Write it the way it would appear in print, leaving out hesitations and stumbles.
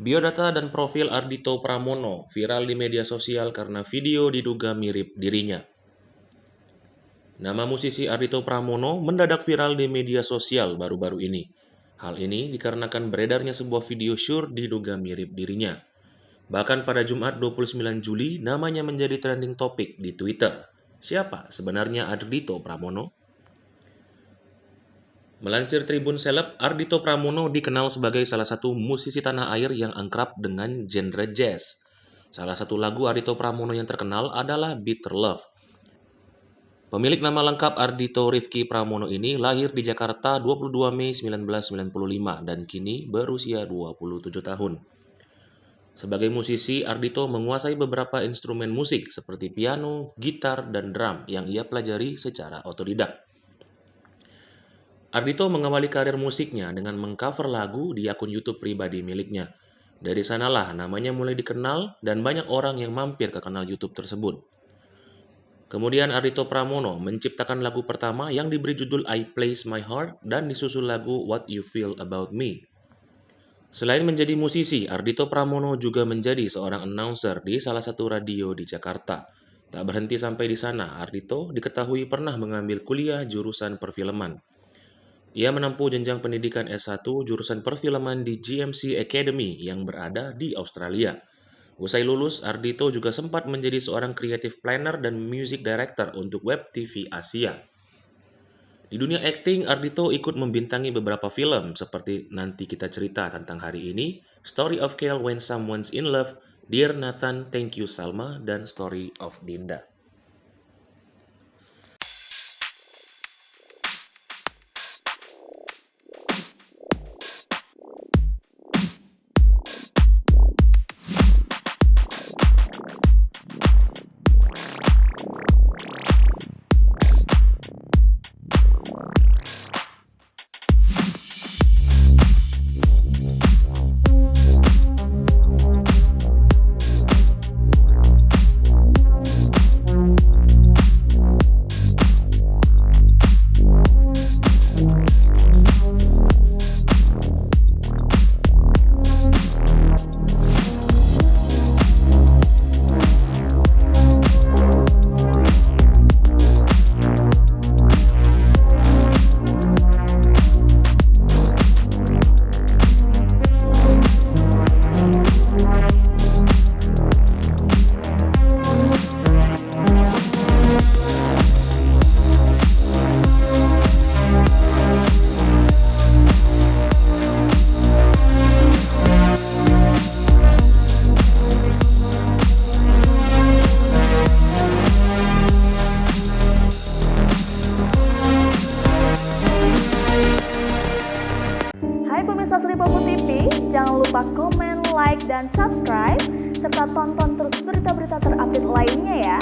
Biodata dan profil Ardhito Pramono viral di media sosial karena video diduga mirip dirinya. Nama musisi Ardhito Pramono mendadak viral di media sosial baru-baru ini. Hal ini dikarenakan beredarnya sebuah video syur diduga mirip dirinya. Bahkan pada Jumat 29 Juli, namanya menjadi trending topik di Twitter. Siapa sebenarnya Ardhito Pramono? Melansir Tribun Seleb, Ardhito Pramono dikenal sebagai salah satu musisi tanah air yang akrab dengan genre jazz. Salah satu lagu Ardhito Pramono yang terkenal adalah Bitter Love. Pemilik nama lengkap Ardhito Rifki Pramono ini lahir di Jakarta 22 Mei 1995 dan kini berusia 27 tahun. Sebagai musisi, Ardhito menguasai beberapa instrumen musik seperti piano, gitar, dan drum yang ia pelajari secara otodidak. Ardhito mengawali karir musiknya dengan mengcover lagu di akun YouTube pribadi miliknya. Dari sanalah namanya mulai dikenal dan banyak orang yang mampir ke kanal YouTube tersebut. Kemudian Ardhito Pramono menciptakan lagu pertama yang diberi judul I Place My Heart dan disusul lagu What You Feel About Me. Selain menjadi musisi, Ardhito Pramono juga menjadi seorang announcer di salah satu radio di Jakarta. Tak berhenti sampai di sana, Ardhito diketahui pernah mengambil kuliah jurusan perfilman. Ia menempuh jenjang pendidikan S1 jurusan perfilman di GMC Academy yang berada di Australia. Usai lulus, Ardhito juga sempat menjadi seorang creative planner dan music director untuk web TV Asia. Di dunia akting, Ardhito ikut membintangi beberapa film seperti Nanti Kita Cerita Tentang Hari Ini, Story of Kale When Someone's in Love, Dear Nathan, Thank You Salma, dan Story of Dinda. Hai pemirsa Sri Popo TV, jangan lupa komen, like, dan subscribe, serta tonton terus berita-berita terupdate lainnya ya.